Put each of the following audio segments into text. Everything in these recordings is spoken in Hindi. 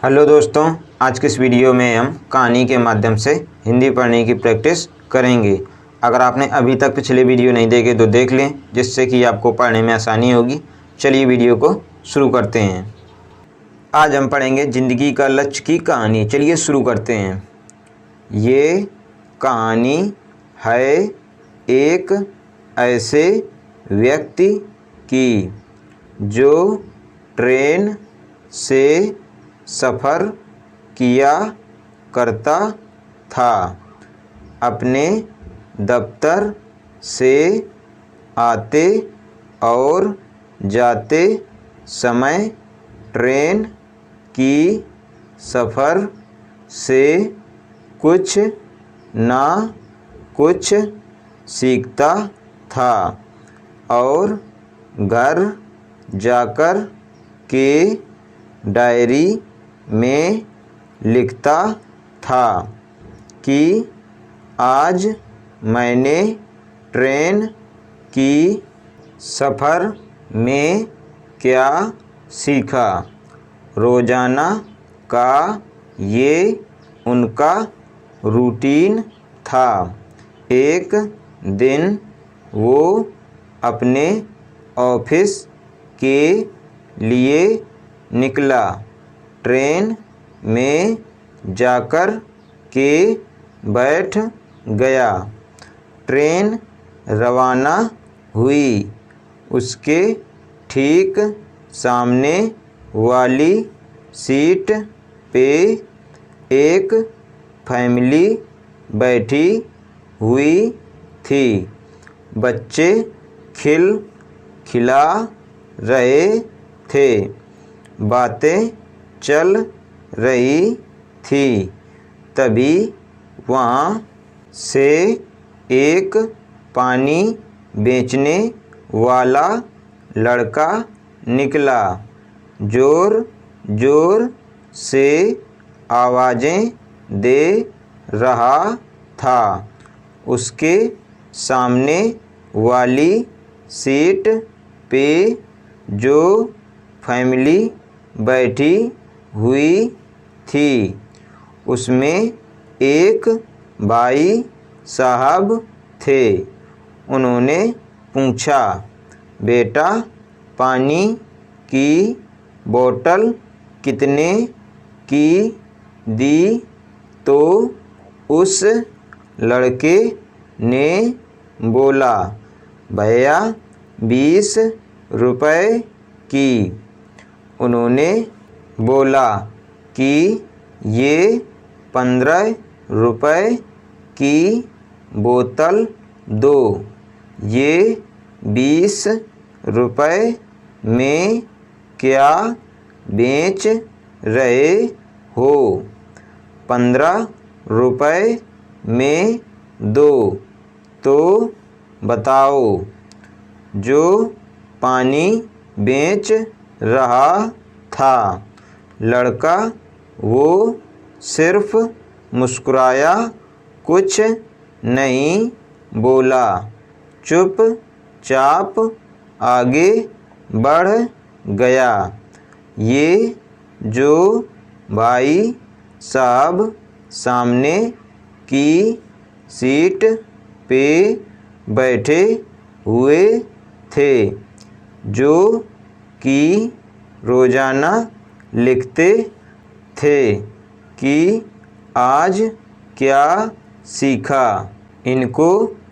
हेलो दोस्तों, आज के इस वीडियो में हम कहानी के माध्यम से हिंदी पढ़ने की प्रैक्टिस करेंगे। अगर आपने अभी तक पिछले वीडियो नहीं देखे तो देख लें, जिससे कि आपको पढ़ने में आसानी होगी। चलिए वीडियो को शुरू करते हैं। आज हम पढ़ेंगे ज़िंदगी का लक्ष्य की कहानी। चलिए शुरू करते हैं। ये कहानी है एक ऐसे व्यक्ति की जो ट्रेन से सफ़र किया करता था। अपने दफ्तर से आते और जाते समय ट्रेन की सफ़र से कुछ ना कुछ सीखता था और घर जाकर के डायरी में लिखता था कि आज मैंने ट्रेन की सफ़र में क्या सीखा। रोज़ाना का ये उनका रूटीन था। एक दिन वो अपने ऑफिस के लिए निकला। ट्रेन में जाकर के बैठ गया। ट्रेन रवाना हुई। उसके ठीक सामने वाली सीट पे एक फैमिली बैठी हुई थी। बच्चे खिला रहे थे। बातें चल रही थी। तभी वहाँ से एक पानी बेचने वाला लड़का निकला। ज़ोर ज़ोर से आवाज़ें दे रहा था। उसके सामने वाली सीट पे जो फैमिली बैठी हुई थी, उसमें एक भाई साहब थे। उन्होंने पूछा, बेटा पानी की बोतल कितने की दी? तो उस लड़के ने बोला, भैया 20 रुपए की। उन्होंने बोला कि ये 15 रुपए की बोतल दो। ये 20 रुपए में क्या बेच रहे हो? 15 रुपए में दो तो बताओ। जो पानी बेच रहा था लड़का, वो सिर्फ मुस्कुराया, कुछ नहीं बोला। चुपचाप आगे बढ़ गया। ये जो भाई साहब सामने की सीट पे बैठे हुए थे, जो कि रोज़ाना लिखते थे कि आज क्या सीखा। इनको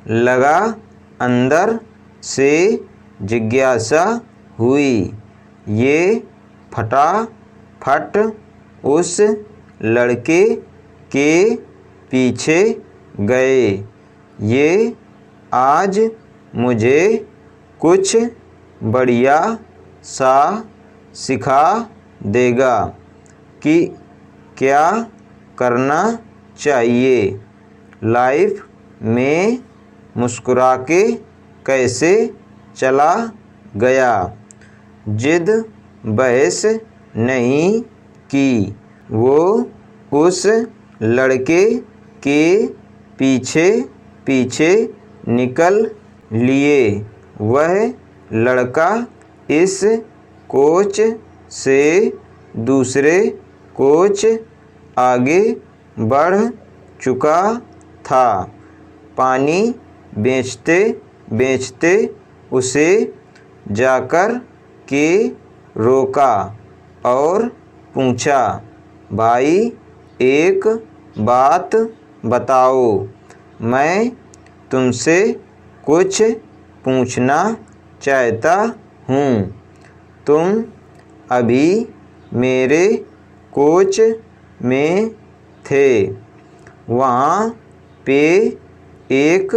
लगा, अंदर से जिज्ञासा हुई। ये फटाफट उस लड़के के पीछे गए। ये आज मुझे कुछ बढ़िया सा सिखा देगा कि क्या करना चाहिए लाइफ में। मुस्कुरा के कैसे चला गया। जिद बहस नहीं की। वो उस लड़के के पीछे पीछे निकल लिए। वह लड़का इस कोच से दूसरे कोच आगे बढ़ चुका था। पानी बेचते बेचते उसे जाकर के रोका और पूछा, भाई एक बात बताओ, मैं तुमसे कुछ पूछना चाहता हूँ। तुम अभी मेरे कोच में थे, वहाँ पे एक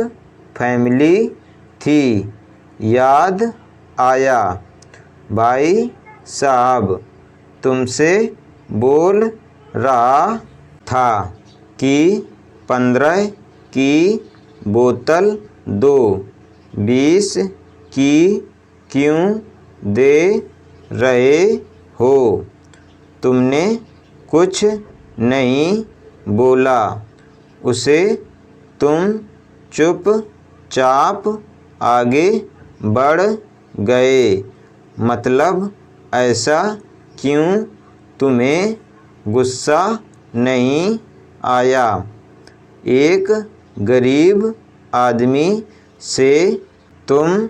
फैमिली थी, याद आया। भाई साहब तुमसे बोल रहा था कि 15 की बोतल दो, 20 की क्यों दे रहे हो? तुमने कुछ नहीं बोला। उसे तुम चुपचाप आगे बढ़ गए। मतलब ऐसा क्यों? तुम्हें गुस्सा नहीं आया? एक गरीब आदमी से तुम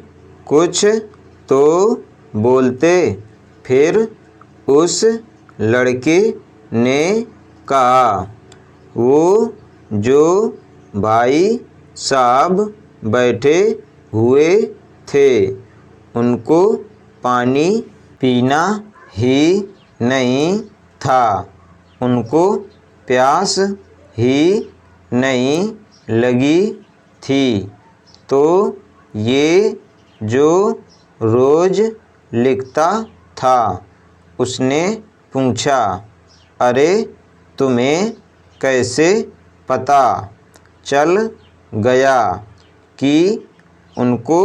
कुछ तो बोलते। फिर उस लड़के ने कहा, वो जो भाई साहब बैठे हुए थे, उनको पानी पीना ही नहीं था, उनको प्यास ही नहीं लगी थी। तो ये जो रोज़ लिखता था, उसने पूछा, अरे तुम्हें कैसे पता चल गया कि उनको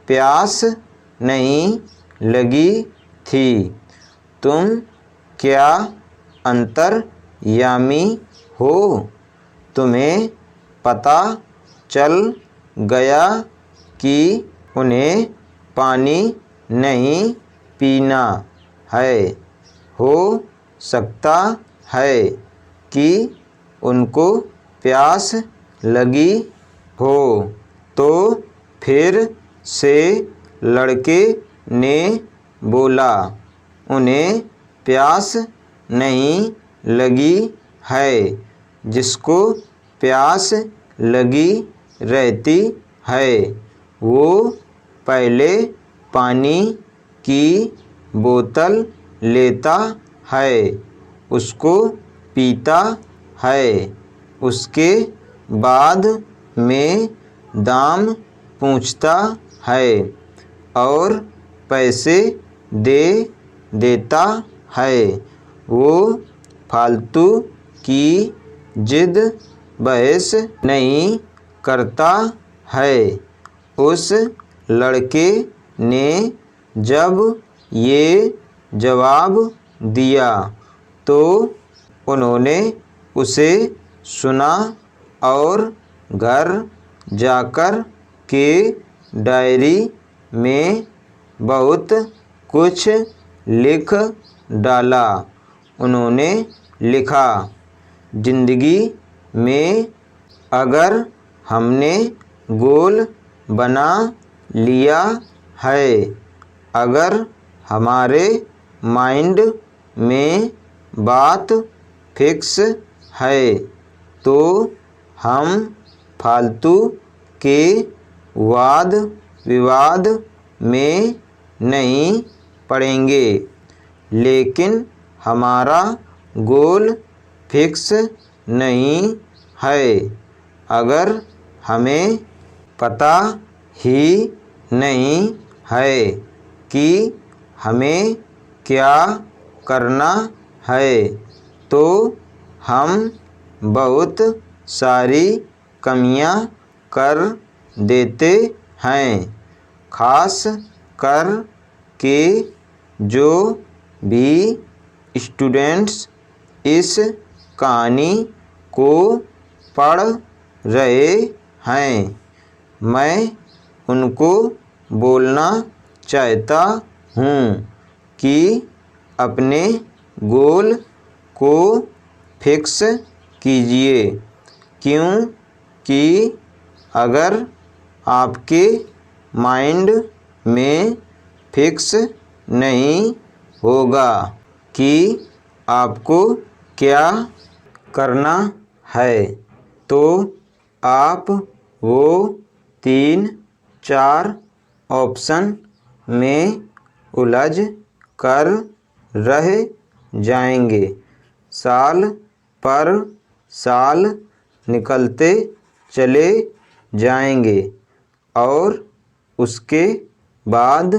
प्यास नहीं लगी थी? तुम क्या अंतर्यामी हो? तुम्हें पता चल गया कि उन्हें पानी नहीं पीना है। हो सकता है कि उनको प्यास लगी हो। तो फिर से लड़के ने बोला, उन्हें प्यास नहीं लगी है। जिसको प्यास लगी रहती है, वो पहले पानी की बोतल लेता है, उसको पीता है, उसके बाद में दाम पूछता है और पैसे दे देता है। वो फालतू की जिद बहस नहीं करता है। उस लड़के ने जब ये जवाब दिया तो उन्होंने उसे सुना और घर जाकर के डायरी में बहुत कुछ लिख डाला। उन्होंने लिखा, जिंदगी में अगर हमने गोल बना लिया है, अगर हमारे माइंड में बात फिक्स है, तो हम फालतू के वाद विवाद में नहीं पड़ेंगे। लेकिन हमारा गोल फिक्स नहीं है, अगर हमें पता ही नहीं है कि हमें क्या करना है, तो हम बहुत सारी कमियां कर देते हैं। खास कर के जो भी स्टूडेंट्स इस कहानी को पढ़ रहे हैं, मैं उनको बोलना चाहता हूँ कि अपने गोल को फिक्स कीजिए, क्योंकि अगर आपके माइंड में फिक्स नहीं होगा कि आपको क्या करना है, तो आप वो 3-4 ऑप्शन में उलझ कर रह जाएंगे। साल पर साल निकलते चले जाएंगे और उसके बाद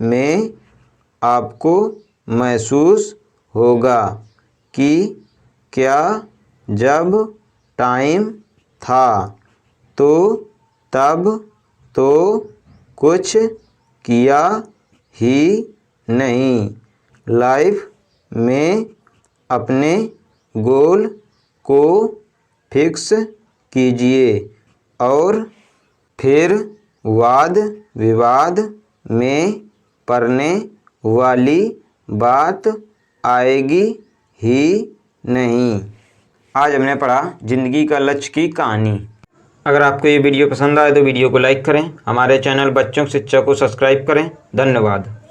में आपको महसूस होगा कि क्या जब टाइम था तो तब तो कुछ किया ही नहीं। लाइफ में अपने गोल को फिक्स कीजिए और फिर वाद विवाद में पड़ने वाली बात आएगी ही नहीं। आज हमने पढ़ा जिंदगी का लक्ष्य की कहानी। अगर आपको ये वीडियो पसंद आए तो वीडियो को लाइक करें, हमारे चैनल बच्चों की शिक्षा को सब्सक्राइब करें। धन्यवाद।